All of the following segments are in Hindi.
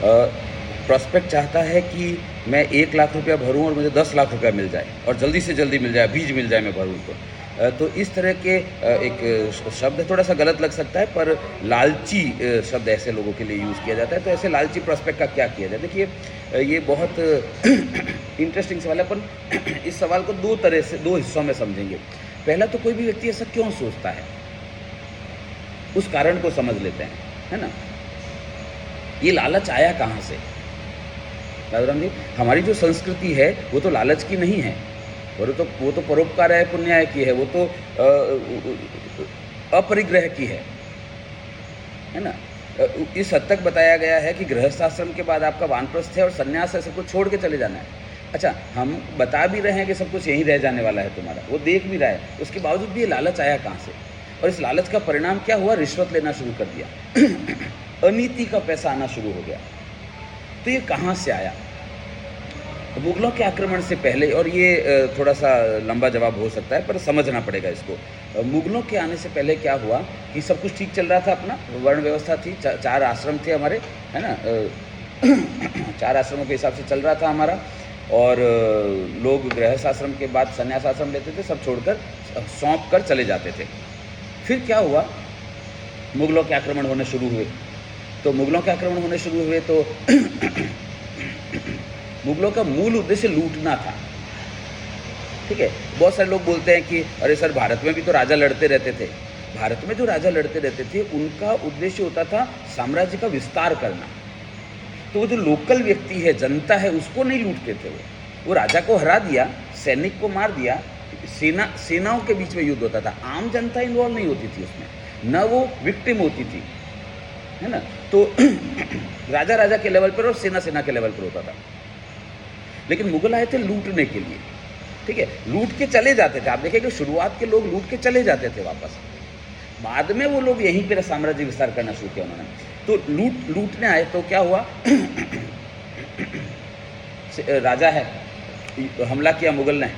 प्रॉस्पेक्ट चाहता है कि मैं 1 लाख रुपया भरूं और मुझे 10 लाख रुपया मिल जाए और जल्दी से जल्दी मिल जाए, बीज मिल जाए मैं भरूं तो इस तरह के एक शब्द थोड़ा सा गलत लग सकता है, पर लालची शब्द ऐसे लोगों के लिए यूज़ किया जाता है। तो ऐसे लालची प्रॉस्पेक्ट का क्या किया जाए? देखिए, ये बहुत इंटरेस्टिंग सवाल है, पर इस सवाल को दो हिस्सों में समझेंगे। पहला तो कोई भी व्यक्ति ऐसा क्यों सोचता है, उस कारण को समझ लेते हैं, है ना। ये लालच आया कहाँ से? राजाराम जी, हमारी जो संस्कृति है वो तो लालच की नहीं है, वो तो परोपकार है, पुण्याय की है, वो तो अपरिग्रह की है ना। इस हद तक बताया गया है कि गृहस्थाश्रम के बाद आपका वानप्रस्थ है और सन्यास है, सब कुछ छोड़ के चले जाना है। अच्छा, हम बता भी रहे हैं कि सब कुछ यहीं रह जाने वाला है तुम्हारा, वो देख भी रहा है, उसके बावजूद भी ये लालच आया कहाँ से? और इस लालच का परिणाम क्या हुआ? रिश्वत लेना शुरू कर दिया अनीति का पैसा आना शुरू हो गया। तो ये कहाँ से आया? मुगलों के आक्रमण से पहले, और ये थोड़ा सा लंबा जवाब हो सकता है पर समझना पड़ेगा इसको। मुगलों के आने से पहले क्या हुआ कि सब कुछ ठीक चल रहा था, अपना वर्ण व्यवस्था थी, 4 आश्रम थे हमारे, है ना। 4 आश्रमों के हिसाब से चल रहा था हमारा, और लोग गृहस्थ आश्रम के बाद संन्यास आश्रम लेते थे, सब छोड़कर सौंप कर चले जाते थे। फिर क्या हुआ? मुगलों के आक्रमण होने शुरू हुए। तो मुगलों के आक्रमण होने शुरू हुए तो मुगलों का मूल उद्देश्य लूटना था, ठीक है। बहुत सारे लोग बोलते हैं कि अरे सर, भारत में भी तो राजा लड़ते रहते थे। भारत में जो राजा लड़ते रहते थे उनका उद्देश्य होता था साम्राज्य का विस्तार करना। तो वो जो लोकल व्यक्ति है, जनता है, उसको नहीं लूटते थे। वो राजा को हरा दिया, सैनिक को मार दिया, सेनाओं के बीच में युद्ध होता था, आम जनता इन्वॉल्व नहीं होती थी उसमें, न वो विक्टिम होती थी, है ना। तो राजा के लेवल पर और सेना के लेवल पर होता था। लेकिन मुगल आए थे लूटने के लिए, ठीक है, लूट के चले जाते थे। आप देखेंगे शुरुआत के लोग लूट के चले जाते थे वापस, बाद में वो लोग यहीं पर साम्राज्य विस्तार करना शुरू किया उन्होंने। तो लूटने आए तो क्या हुआ? राजा है, हमला किया मुगल ने,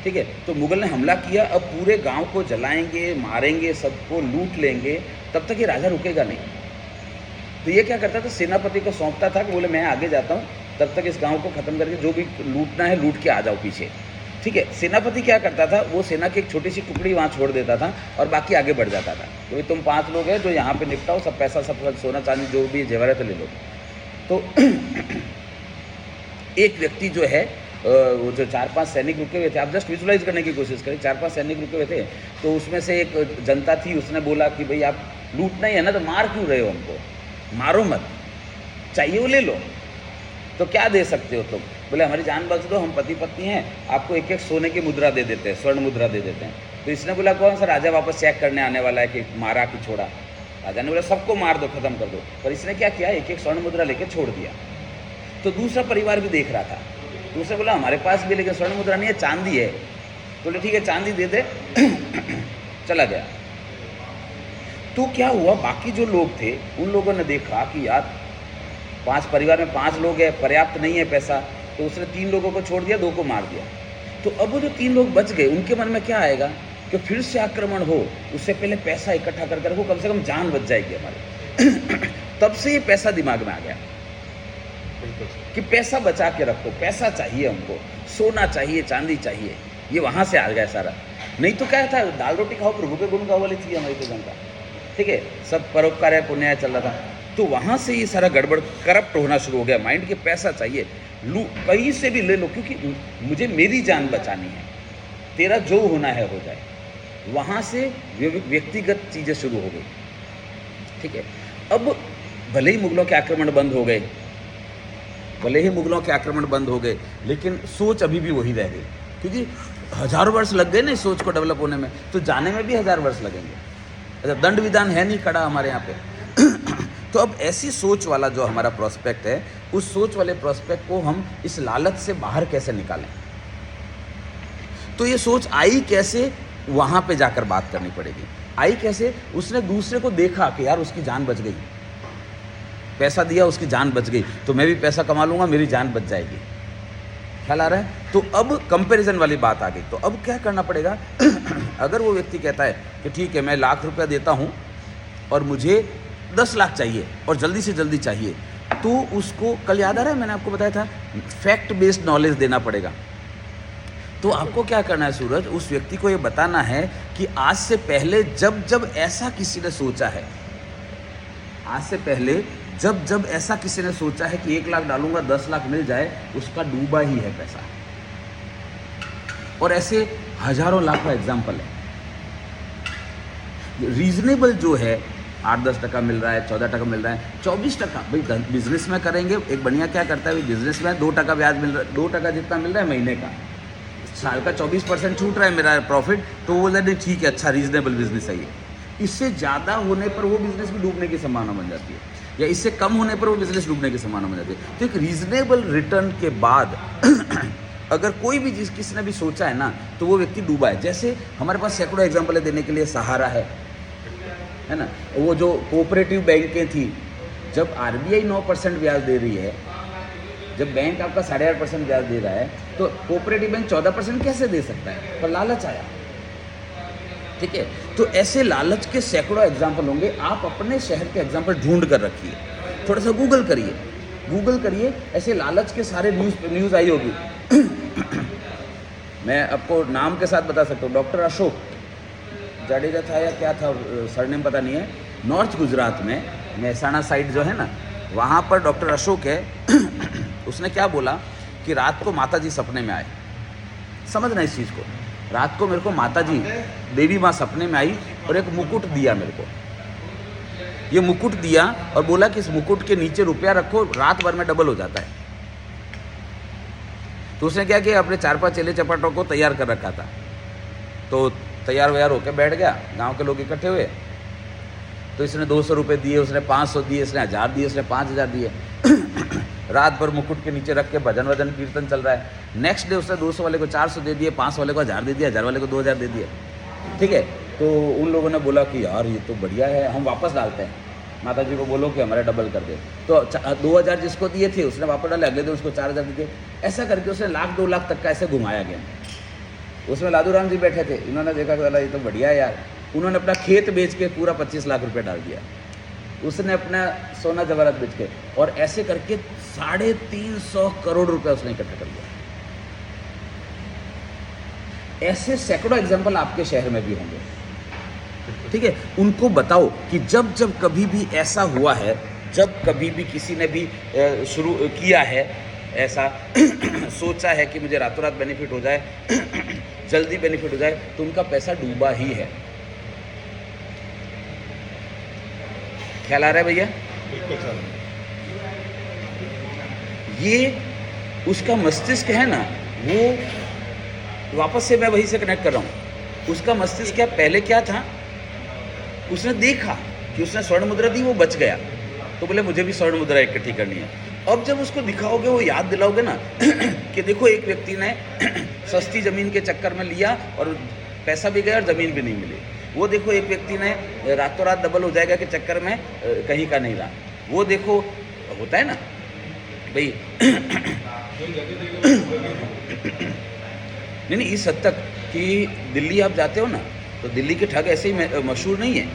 ठीक है। तो मुगल ने हमला किया, अब पूरे गांव को जलाएंगे, मारेंगे, सबको लूट लेंगे, तब तक ये राजा रुकेगा नहीं। तो ये क्या करता था? सेनापति को सौंपता था कि बोले मैं आगे जाता हूँ, तब तक इस गांव को ख़त्म करके जो भी लूटना है लूट के आ जाओ पीछे, ठीक है। सेनापति क्या करता था? वो सेना की एक छोटी सी टुकड़ी वहाँ छोड़ देता था और बाकी आगे बढ़ जाता था। तो तुम 5 लोग हैं जो यहाँ पे निपटाओ, सब पैसा, सब सोना चांदी जो भी जेवरात ले लो। तो एक व्यक्ति जो है, वो जो 4-5 सैनिक रुके हुए थे, आप जस्ट विजुलाइज करने की कोशिश करें, 4-5 सैनिक रुके हुए थे, तो उसमें से एक जनता थी, उसने बोला कि भाई आप लूटना ही है ना, तो मार क्यों रहे हो हमको? मारो मत, चाहिए वो ले लो। तो क्या दे सकते हो तुम? बोले हमारी जान बख्श दो, हम पति पत्नी हैं, आपको 1-1 सोने की मुद्रा दे देते हैं, स्वर्ण मुद्रा दे देते हैं। तो इसने बोला कौन सा राजा वापस चेक करने आने वाला है कि मारा कि छोड़ा? राजा ने बोला सबको मार दो, खत्म कर दो। पर इसने क्या किया? 1-1 स्वर्ण मुद्रा लेके छोड़ दिया। तो दूसरा परिवार भी देख रहा था, दूसरा बोला हमारे पास भी लेकिन स्वर्ण मुद्रा नहीं है, चांदी है। बोले ठीक है, चांदी दे दे। चला गया। तो क्या हुआ? बाकी जो लोग थे उन लोगों ने देखा कि यार 5 परिवार में 5 लोग हैं, पर्याप्त नहीं है पैसा, तो उसने 3 लोगों को छोड़ दिया, 2 को मार दिया। तो अब वो जो 3 लोग बच गए, उनके मन में क्या आएगा कि फिर से आक्रमण हो, उससे पहले पैसा इकट्ठा कर रखो, कम से कम जान बच जाएगी हमारी। तब से ये पैसा दिमाग में आ गया कि पैसा बचा के रखो, पैसा चाहिए हमको, सोना चाहिए, चांदी चाहिए। ये वहाँ से आ गया सारा। नहीं तो क्या था, दाल रोटी खाओ प्रभु के गुण गाओ वाली थी हमारी तो जनता, ठीक है, सब परोपकार है, पुण्य चल रहा था। तो वहाँ से ये सारा गड़बड़ करप्ट होना शुरू हो गया माइंड के, पैसा चाहिए, कहीं से भी ले लो, क्योंकि मुझे मेरी जान बचानी है, तेरा जो होना है हो जाए। वहाँ से व्यक्तिगत चीज़ें शुरू हो गई, ठीक है। अब भले ही मुगलों के आक्रमण बंद हो गए, लेकिन सोच अभी भी वही रह गई, क्योंकि हजारों वर्ष लग गए ना इस सोच को डेवलप होने में, तो जाने में भी 1000 वर्ष लगेंगे। अच्छा, दंड विधान है नहीं खड़ा हमारे यहाँ पे। तो अब ऐसी सोच वाला जो हमारा प्रोस्पेक्ट है, उस सोच वाले प्रोस्पेक्ट को हम इस लालच से बाहर कैसे निकालें? तो ये सोच आई कैसे? वहाँ पे जाकर बात करनी पड़ेगी। आई कैसे? उसने दूसरे को देखा कि यार उसकी जान बच गई, पैसा दिया, उसकी जान बच गई, तो मैं भी पैसा कमा लूँगा, मेरी जान बच जाएगी। ख्याल आ रहा है? तो अब कंपैरिजन वाली बात आ गई। तो अब क्या करना पड़ेगा? अगर वो व्यक्ति कहता है कि ठीक है मैं लाख रुपया देता हूँ और मुझे 10 लाख चाहिए और जल्दी से जल्दी चाहिए, तो उसको कल याद आ रहा है मैंने आपको बताया था फैक्ट बेस्ड नॉलेज देना पड़ेगा। तो आपको क्या करना है सूरज, उस व्यक्ति को ये बताना है कि आज से पहले जब जब ऐसा किसी ने सोचा है, आज से पहले जब जब ऐसा किसी ने सोचा है कि 1 लाख डालूंगा 10 लाख मिल जाए, उसका डूबा ही है पैसा। और ऐसे हजारों लाखों एग्जाम्पल है। रीजनेबल जो है 8-10% मिल रहा है, 14% मिल रहा है, 24% भाई बिजनेस में करेंगे। एक बढ़िया क्या करता है बिजनेस में 2% ब्याज मिल रहा है, 2% जितना मिल रहा है महीने का, साल का 24% छूट रहा है मेरा प्रॉफिट, तो वो नहीं ठीक है, अच्छा रीजनेबल बिजनेस है ये। इससे ज़्यादा होने पर वो बिजनेस भी डूबने की संभावना बन जाती है, या इससे कम होने पर वो बिजनेस डूबने की संभावना बन जाती है। तो एक रीजनेबल रिटर्न के बाद अगर कोई भी चीज़ किसी ने भी सोचा है ना, तो वो व्यक्ति डूबा है। जैसे हमारे पास सैकड़ों एग्जाम्पल देने के लिए, सहारा है ना, वो जो कोऑपरेटिव बैंकें थी, जब आरबीआई 9% ब्याज दे रही है, जब बैंक आपका 8.5% ब्याज दे रहा है, तो कोऑपरेटिव बैंक 14% कैसे दे सकता है? पर लालच आया, ठीक है। तो ऐसे लालच के सैकड़ों एग्जाम्पल होंगे। आप अपने शहर के एग्जाम्पल ढूंढ कर रखिए, थोड़ा सा गूगल करिए, ऐसे लालच के सारे न्यूज़ आई होगी। मैं आपको नाम के साथ बता सकता हूँ, डॉक्टर अशोक जाडेजा था या क्या था, सरनेम पता नहीं है, नॉर्थ गुजरात में मेहसाणा साइड जो है ना, वहाँ पर डॉक्टर अशोक है। उसने क्या बोला कि रात को माता जी सपने में आए। समझना इस चीज़ को, रात को मेरे को माता जी देवी माँ सपने में आई और एक मुकुट दिया मेरे को। ये मुकुट दिया और बोला कि इस मुकुट के नीचे रुपया रखो, रात भर में डबल हो जाता है। तो उसने क्या किया, अपने 4-5 चेले चपाटों को तैयार कर रखा था। तो तैयार व्यार होकर बैठ गया, गांव के लोग इकट्ठे हुए, तो इसने 200 रुपये दिए, उसने 500 दिए, इसने 1000 दिए, उसने 5000 दिए। रात भर मुकुट के नीचे रख के भजन वजन कीर्तन चल रहा है। नेक्स्ट डे उसने 200 वाले को 400 दे दिए, 500 वाले को 1000 दे दिया, 1000 वाले को 2000 दे दिए, ठीक है। तो उन लोगों ने बोला कि यार ये तो बढ़िया है, हम वापस डालते हैं, माता जी को बोलो कि हमारा डबल कर दे। तो 2000 जिसको दिए थे उसने वापस डाले, अगले दिन उसको 4000 दिए। ऐसा करके उसने 1,00,000-2 लाख तक का ऐसे घुमाया गया। उसमें लादूराम जी बैठे थे, इन्होंने देखा कि ये तो बढ़िया है यार। उन्होंने अपना खेत बेच के पूरा 25 लाख रुपए डाल दिया, उसने अपना सोना जवाहरात बेच के, और ऐसे करके 350 करोड़ रुपए उसने इकट्ठा कर दिया। ऐसे सैकड़ों एग्जाम्पल आपके शहर में भी होंगे, ठीक है। उनको बताओ कि जब जब कभी भी ऐसा हुआ है, जब कभी भी किसी ने भी शुरू किया है ऐसा सोचा है कि मुझे रातों रात बेनिफिट हो जाए, जल्दी बेनिफिट हो जाए, तो उनका पैसा डूबा ही है। ख्याल आ रहा है भैया? ये उसका मस्तिष्क है ना, वो वापस से मैं वही से कनेक्ट कर रहा हूँ। उसका मस्तिष्क क्या, पहले क्या था, उसने देखा कि उसने स्वर्ण मुद्रा दी, वो बच गया, तो बोले मुझे भी स्वर्ण मुद्रा इकट्ठी करनी है। अब जब उसको दिखाओगे, वो याद दिलाओगे ना कि देखो एक व्यक्ति ने सस्ती ज़मीन के चक्कर में लिया और पैसा भी गया और ज़मीन भी नहीं मिली। वो देखो एक व्यक्ति ने रातों रात डबल हो जाएगा के चक्कर में कहीं का नहीं रहा। वो देखो होता है ना भाई नहीं इस हद तक कि दिल्ली आप जाते हो ना, तो दिल्ली के ठग ऐसे ही मशहूर नहीं है।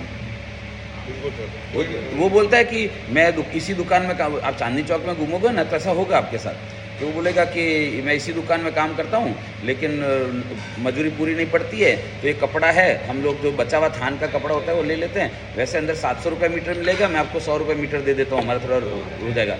वो बोलता है कि मैं इसी दुकान में काम, आप चांदनी चौक में घूमोगे ना तो ऐसा होगा आपके साथ, तो वो बोलेगा कि मैं इसी दुकान में काम करता हूँ लेकिन मजदूरी पूरी नहीं पड़ती है, तो ये कपड़ा है, हम लोग जो बचा हुआ थान का कपड़ा होता है वो ले लेते हैं, वैसे अंदर 700 रुपये मीटर मिलेगा, मैं आपको 100 रुपये मीटर दे देता हूँ, हमारा थोड़ा हो जाएगा।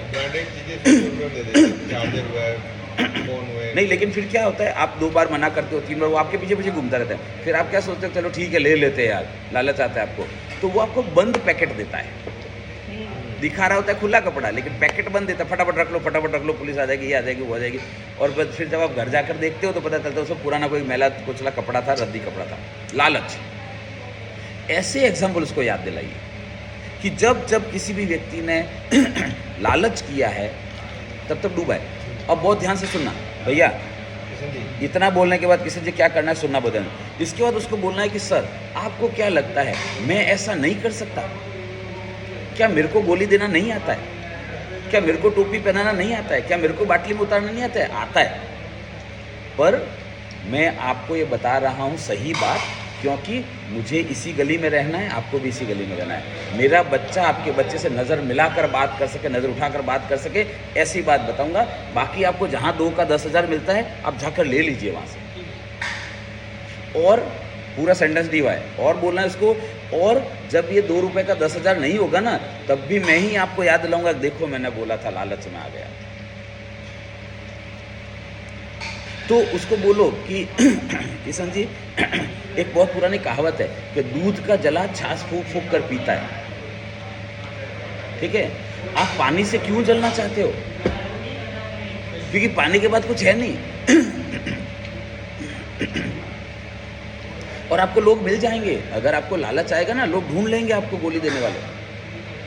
नहीं, लेकिन फिर क्या होता है, आप 2 बार मना करते हो, 3 बार, वो आपके पीछे पीछे घूमता रहता है। फिर आप क्या सोचते हो, चलो ठीक है ले लेते हैं यार, लालच आता है आपको, तो वो आपको बंद पैकेट देता है। दिखा रहा होता है खुला कपड़ा, लेकिन पैकेट बंद देता है, फटाफट रख लो, पुलिस आ जाएगी, ये आ जाएगी, वो आ जाएगी। और फिर जब आप घर जाकर देखते हो तो पता चलता है उसको पुराना कोई मैला कुचला कपड़ा था, रद्दी कपड़ा था। लालच। ऐसे एग्जाम्पल उसको याद दिलाइए कि जब जब किसी भी व्यक्ति ने लालच किया है तब तक डूबा है। अब बहुत ध्यान से सुनना भैया, इतना बोलने के बाद किसी से क्या करना है सुनना बदलना। इसके बाद उसको बोलना है कि सर आपको क्या लगता है मैं ऐसा नहीं कर सकता? क्या मेरे को गोली देना नहीं आता है? क्या मेरे को टोपी पहनाना नहीं आता है? क्या मेरे को बाटली में उतारना नहीं आता है? आता है, पर मैं आपको ये बता रहा हूँ सही बात क्योंकि मुझे इसी गली में रहना है, आपको भी इसी गली में रहना है। मेरा बच्चा आपके बच्चे से नज़र मिलाकर बात कर सके, नज़र उठाकर बात कर सके, ऐसी बात बताऊंगा। बाकी आपको जहाँ 2 का 10,000 मिलता है आप जाकर ले लीजिए वहाँ से। और पूरा सेंटेंस दिया है और बोलना है इसको। और जब ये 2 रुपये का 10,000 नहीं होगा ना, तब भी मैं ही आपको याद दिलाऊंगा, देखो मैंने बोला था, लालच में आ गया। तो उसको बोलो कि किशन जी, एक बहुत पुरानी कहावत है कि दूध का जला छाछ फूंक फूंक कर पीता है। ठीक है, आप पानी से क्यों जलना चाहते हो? क्योंकि पानी के बाद कुछ है नहीं। और आपको लोग मिल जाएंगे, अगर आपको लालच आएगा ना, लोग ढूंढ लेंगे आपको गोली देने वाले,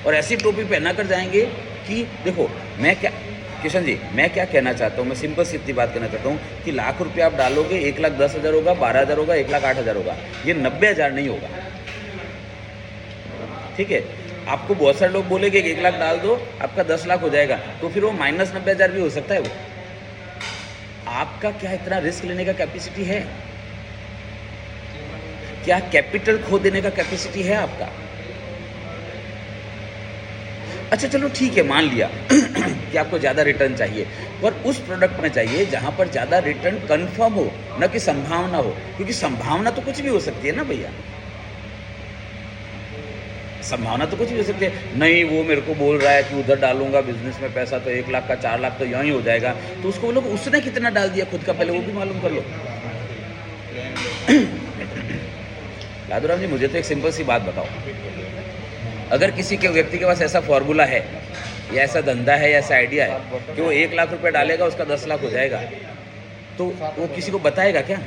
और ऐसी टोपी पहना कर जाएंगे कि देखो मैं क्या, किशन जी मैं क्या कहना चाहता हूँ, मैं सिंपल सी इतनी बात कहना चाहता हूँ कि लाख रुपये आप डालोगे, 1,10,000 होगा, 12,000 होगा, 1,08,000 होगा, ये 90,000 नहीं होगा। ठीक है, आपको बहुत सारे लोग बोलेंगे कि 1 लाख डाल दो आपका 10 लाख हो जाएगा, तो फिर वो माइनस 90,000 भी हो सकता है। वो आपका क्या इतना रिस्क लेने का कैपेसिटी है? क्या कैपिटल खो देने का कैपेसिटी है आपका? अच्छा चलो ठीक है, मान लिया कि आपको ज़्यादा रिटर्न चाहिए, पर उस प्रोडक्ट में चाहिए जहाँ पर ज़्यादा रिटर्न कंफर्म हो, न कि संभावना हो। क्योंकि संभावना तो कुछ भी हो सकती है ना भैया, संभावना तो कुछ भी हो सकती है। नहीं वो मेरे को बोल रहा है कि उधर डालूंगा बिजनेस में पैसा तो 1 लाख का 4 लाख तो यूँ ही हो जाएगा, तो उसको बोलो उसने कितना डाल दिया खुद का, पहले वो भी मालूम कर लो। लादूराम जी मुझे तो एक सिंपल सी बात बताओ, अगर किसी के व्यक्ति के पास ऐसा फॉर्मूला है या ऐसा धंधा है या ऐसा आइडिया है कि वो 1 लाख रुपए डालेगा उसका 10 लाख हो जाएगा, तो वो किसी को बताएगा क्या?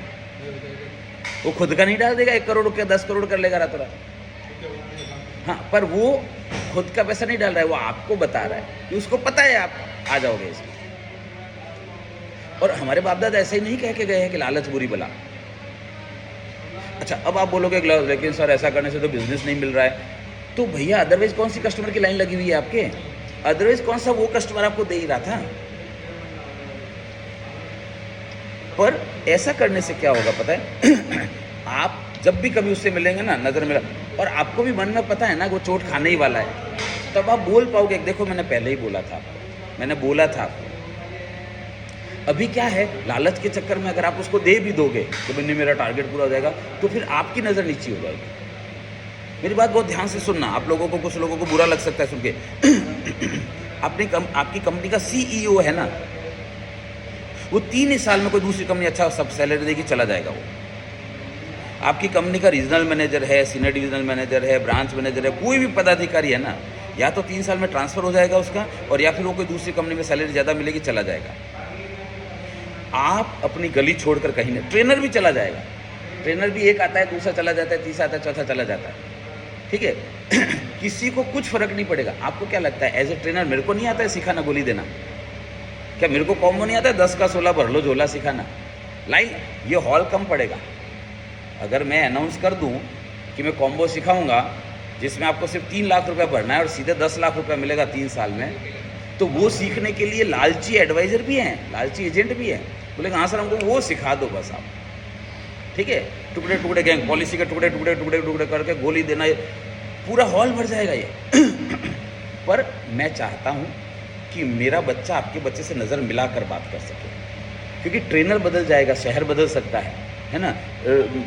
वो खुद का नहीं डाल देगा, 1 करोड़ रुपया 10 करोड़ कर लेगा रातों रात। हाँ, पर वो खुद का पैसा नहीं डाल रहा है, वो आपको बता रहा है कि उसको पता है आप आ जाओगे इसमें। और हमारे बाप दादा ऐसे ही नहीं कह के गए हैं कि लालच बुरी बला। अच्छा अब आप बोलोगे लेकिन सर ऐसा करने से तो बिजनेस नहीं मिल रहा है, तो भैया अदरवाइज कौन सी कस्टमर की लाइन लगी हुई है आपके? अदरवाइज कौन सा वो कस्टमर आपको दे ही रहा था? पर ऐसा करने से क्या होगा पता है? आप जब भी कभी उससे मिलेंगे ना, नजर मिला, और आपको भी मन में पता है ना वो चोट खाने ही वाला है, तब आप बोल पाओगे देखो मैंने पहले ही बोला था आपको, मैंने बोला था आपको। अभी क्या है, लालच के चक्कर में अगर आप उसको दे भी दोगे तो मैंने मेरा टारगेट पूरा हो जाएगा, तो फिर आपकी नज़र नीची हो जाएगी। मेरी बात बहुत ध्यान से सुनना, आप लोगों को, कुछ लोगों को बुरा लग सकता है सुन के। आपकी कंपनी का CEO है ना, वो 3 ही साल में कोई दूसरी कंपनी अच्छा सब सैलरी देगी चला जाएगा। वो आपकी कंपनी का रीजनल मैनेजर है, सीनियर डिविजनल मैनेजर है, ब्रांच मैनेजर है, कोई भी पदाधिकारी है ना, या तो 3 साल में ट्रांसफर हो जाएगा उसका, और या फिर वो कोई दूसरी कंपनी में सैलरी ज़्यादा मिलेगी चला जाएगा। आप अपनी गली छोड़कर कहीं नहीं, ट्रेनर भी चला जाएगा, ट्रेनर भी एक आता है, दूसरा चला जाता है, तीसरा आता है, चौथा चला जाता है। ठीक है, किसी को कुछ फर्क नहीं पड़ेगा। आपको क्या लगता है एज ए ट्रेनर मेरे को नहीं आता है सिखाना गोली देना? क्या मेरे को कॉम्बो नहीं आता है 10 का 16 भर लो झोला सिखाना? लाइन ये हॉल कम पड़ेगा। अगर मैं अनाउंस कर दूं कि मैं कॉम्बो सिखाऊंगा जिसमें आपको सिर्फ 3 लाख रुपया भरना है और सीधे 10 लाख रुपया मिलेगा 3 साल में, तो वो सीखने के लिए लालची एडवाइज़र भी हैं, लालची एजेंट भी हैं। बोलेगा हाँ सर हमको वो सिखा दो बस आप। ठीक है, टुकड़े टुकड़े गैंग पॉलिसी के टुकड़े टुकड़े टुकड़े टुकड़े करके गोली देना, पूरा हॉल भर जाएगा ये। पर मैं चाहता हूँ कि मेरा बच्चा आपके बच्चे से नज़र मिला कर बात कर सके, क्योंकि ट्रेनर बदल जाएगा, शहर बदल सकता है ना,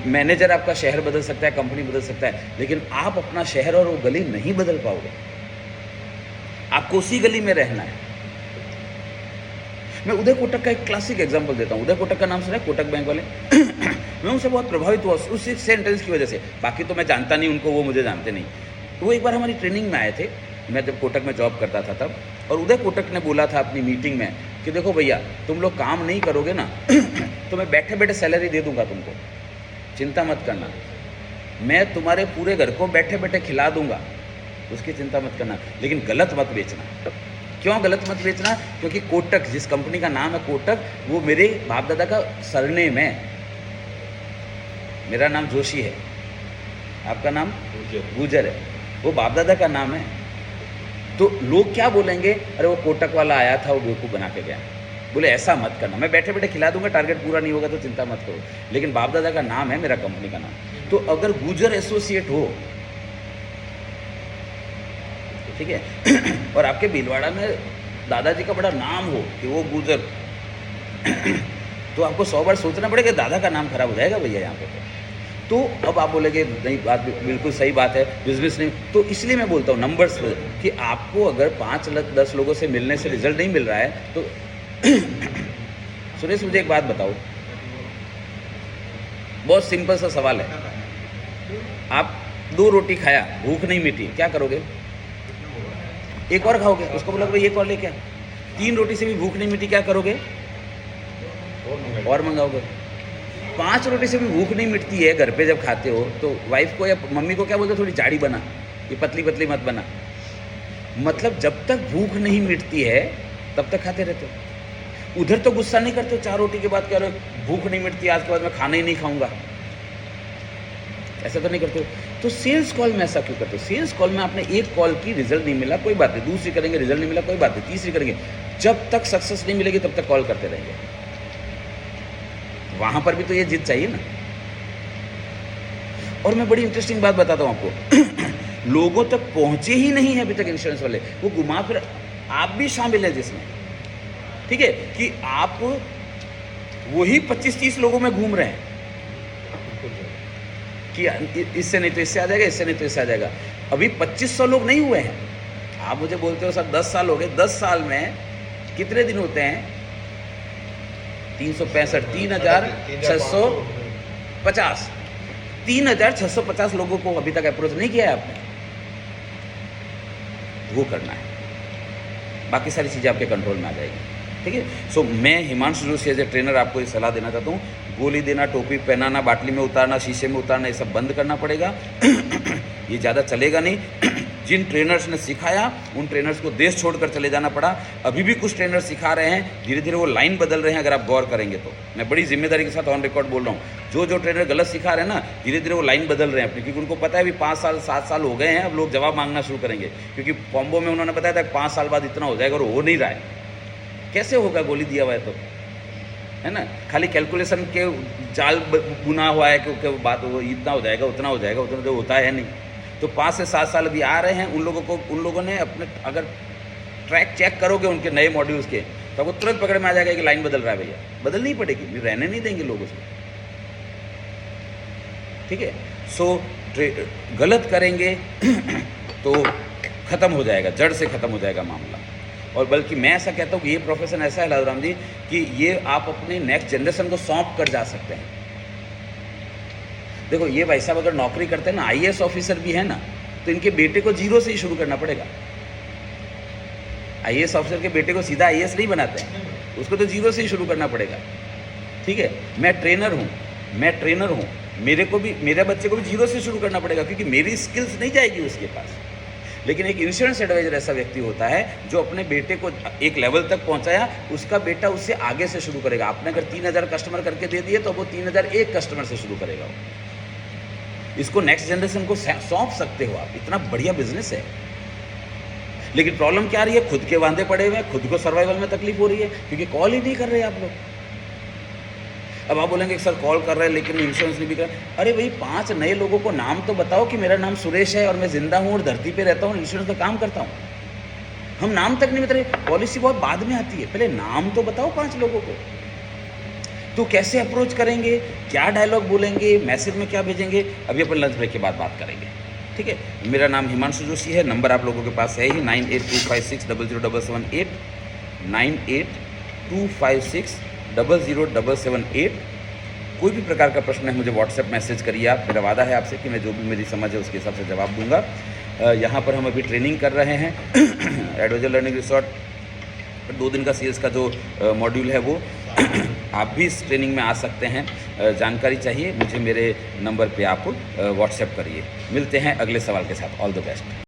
मैनेजर आपका शहर बदल सकता है, कंपनी बदल सकता है, लेकिन आप अपना शहर और वो गली नहीं बदल पाओगे। आपको उसी गली में रहना है। मैं उदय कोटक का एक क्लासिक एग्जांपल देता हूँ। उदय कोटक का नाम सुना है, कोटक बैंक वाले? मैं उनसे बहुत प्रभावित हुआ उस एक सेंटेंस की वजह से। बाकी तो मैं जानता नहीं उनको, वो मुझे जानते नहीं। तो वो एक बार हमारी ट्रेनिंग में आए थे, मैं जब कोटक में जॉब करता था तब, और उदय कोटक ने बोला था अपनी मीटिंग में कि देखो भैया तुम लोग काम नहीं करोगे ना तो मैं बैठे बैठे सैलरी दे दूंगा तुमको, चिंता मत करना। मैं तुम्हारे पूरे घर को बैठे बैठे खिला दूंगा, उसकी चिंता मत करना, लेकिन गलत मत बेचना। क्यों गलत मत बेचना? क्योंकि कोटक, जिस कंपनी का नाम है कोटक, वो मेरे बाप दादा का सरनेम है। मेरा नाम जोशी है, आपका नाम गुजर है, वो बाप दादा का नाम है। तो लोग क्या बोलेंगे, अरे वो कोटक वाला आया था वो बेवकूफ़ बना के गया। बोले ऐसा मत करना, मैं बैठे बैठे खिला दूंगा, टारगेट पूरा नहीं होगा तो चिंता मत करो, लेकिन बाप दादा का नाम है, मेरा कंपनी का नाम। तो अगर गुजर एसोसिएट हो, ठीक है, और आपके भीलवाड़ा में दादाजी का बड़ा नाम हो कि वो गुजर, तो आपको 100 बार सोचना पड़ेगा दादा का नाम खराब हो जाएगा भैया यहाँ पे। तो अब आप बोलेंगे नहीं, बात बिल्कुल सही बात है, बिजनेस नहीं। तो इसलिए मैं बोलता हूँ नंबर्स कि आपको अगर 5-10 लोगों से मिलने से रिजल्ट नहीं मिल रहा है तो सुरेश मुझे एक बात बताओ, बहुत सिंपल सा सवाल है, आप 2 रोटी खाया, भूख नहीं मिटी, क्या करोगे? एक और खाओगे, उसको बोला भाई एक और लेके आ। 3 रोटी से भी भूख नहीं मिटी, क्या करोगे? और मंगाओगे। 5 रोटी से भी भूख नहीं मिटती है घर पे जब खाते हो, तो वाइफ को या मम्मी को क्या बोलते हो? थोड़ी जाड़ी बना, ये पतली पतली मत बना। मतलब जब तक भूख नहीं मिटती है तब तक खाते रहते हो। उधर तो गुस्सा नहीं करते हो 4 रोटी के बाद, कह रहे हो भूख नहीं मिटती, आज के बाद मैं खाना ही नहीं खाऊंगा, ऐसा तो नहीं करते हो। तो सेल्स कॉल में ऐसा क्यों करते हो? सेल्स कॉल में आपने एक कॉल की, रिजल्ट नहीं मिला कोई बात नहीं, दूसरी करेंगे रिजल्ट नहीं मिला कोई बात नहीं, तीसरी करेंगे, जब तक सक्सेस नहीं मिलेगी तब तक कॉल करते रहेंगे। वहां पर भी तो ये जिद चाहिए ना। और मैं बड़ी इंटरेस्टिंग बात बताता हूं आपको लोगों तक पहुंचे ही नहीं है अभी तक इंश्योरेंस वाले, वो घुमा फिर, आप भी शामिल है जिसमें, ठीक है, कि आप वही 25-30 लोगों में घूम रहे हैं कि इससे नहीं तो इससे आ जाएगा, इससे नहीं तो इससे आ जाएगा। अभी 2500 लोग नहीं हुए हैं। आप मुझे बोलते हो सर 10 साल हो गए, 10 साल में कितने दिन होते हैं? 365, 3650, 3650 लोगों को अभी तक अप्रोच नहीं किया है आपने। वो करना है, बाकी सारी चीज़ें आपके कंट्रोल में आ जाएगी, ठीक है। सो मैं Himanshu Joshi as a trainer आपको ये सलाह देना चाहता हूँ, गोली देना, टोपी पहनाना, बाटली में उतारना, शीशे में उतारना, ये सब बंद करना पड़ेगा। ये ज़्यादा चलेगा नहीं। जिन ट्रेनर्स ने सिखाया उन ट्रेनर्स को देश छोड़कर चले जाना पड़ा। अभी भी कुछ ट्रेनर्स सिखा रहे हैं, धीरे धीरे वो लाइन बदल रहे हैं, अगर आप गौर करेंगे तो। मैं बड़ी जिम्मेदारी के साथ ऑन रिकॉर्ड बोल रहा हूँ, जो ट्रेनर गलत सिखा रहे हैं ना, धीरे धीरे वो लाइन बदल रहे हैं अपनी, क्योंकि उनको पता है अभी 5 साल 7 साल हो गए हैं, अब लोग जवाब मांगना शुरू करेंगे। क्योंकि कॉम्बो में उन्होंने बताया था 5 साल बाद इतना हो जाएगा, और हो नहीं रहा है। कैसे होगा? गोली दिया हुआ है तो, है ना, खाली कैलकुलेशन के जाल बुना हुआ है कि बात वो इतना हो जाएगा, उतना हो जाएगा, उतना तो होता है नहीं। तो 5 से 7 साल अभी आ रहे हैं, उन लोगों ने अपने, अगर ट्रैक चेक करोगे उनके नए मॉड्यूल्स के, तो आपको तुरंत पकड़ में आ जाएगा कि लाइन बदल रहा है भैया। बदलनी पड़ेगी, रहने नहीं देंगे लोग उसमें, ठीक है। सो गलत करेंगे तो ख़त्म हो जाएगा, जड़ से ख़त्म हो जाएगा मामला। और बल्कि मैं ऐसा कहता हूँ कि ये प्रोफेशन ऐसा है लालराम जी कि ये आप अपने नेक्स्ट जनरेशन को सौंप कर जा सकते हैं। देखो ये भाई साहब अगर नौकरी करते हैं ना, IAS ऑफिसर भी है ना, तो इनके बेटे को 0 से ही शुरू करना पड़ेगा। IAS ऑफिसर के बेटे को सीधा IAS नहीं बनाते हैं, उसको तो 0 से ही शुरू करना पड़ेगा, ठीक है। मैं ट्रेनर हूँ, मेरे बच्चे को भी 0 से शुरू करना पड़ेगा, क्योंकि मेरी स्किल्स नहीं जाएगी उसके पास। लेकिन एक इंश्योरेंस एडवाइजर ऐसा व्यक्ति होता है जो अपने बेटे को एक लेवल तक पहुंचाया, उसका बेटा उससे आगे से शुरू करेगा। आपने अगर 3000 कस्टमर करके दे दिए तो वो 3001 कस्टमर से शुरू करेगा। इसको नेक्स्ट जनरेशन को सौंप सकते हो आप, इतना बढ़िया बिजनेस है। लेकिन प्रॉब्लम क्या आ रही है? खुद के वांदे पड़े हुए हैं, खुद को सर्वाइवल में तकलीफ हो रही है, क्योंकि कॉल ही नहीं कर रहे आप लोग। अब आप बोलेंगे सर कॉल कर रहे हैं लेकिन इंश्योरेंस नहीं भी कर। अरे भाई 5 नए लोगों को नाम तो बताओ कि मेरा नाम सुरेश है और मैं जिंदा हूँ और धरती पे रहता हूँ, इंश्योरेंस का काम करता हूँ। हम नाम तक नहीं बता रहे, पॉलिसी बहुत बाद में आती है, पहले नाम तो बताओ 5 लोगों को। तो कैसे अप्रोच करेंगे, क्या डायलॉग बोलेंगे, मैसेज में क्या भेजेंगे, अभी अपन लंच ब्रेक के बाद बात करेंगे, ठीक है। मेरा नाम हिमांशु जोशी है, नंबर आप लोगों के पास है ही 9825600778, 9825600778। कोई भी प्रकार का प्रश्न है मुझे व्हाट्सएप मैसेज करिए आप। मेरा वादा है आपसे कि मैं जो भी मेरी समझ है उसके हिसाब से जवाब दूंगा। यहाँ पर हम अभी ट्रेनिंग कर रहे हैं एडवाइजर लर्निंग रिसोर्ट, 2 दिन का सेल्स का जो मॉड्यूल है वो आप भी इस ट्रेनिंग में आ सकते हैं। जानकारी चाहिए मुझे, मेरे नंबर पे आप व्हाट्सएप करिए। मिलते हैं अगले सवाल के साथ। All the best.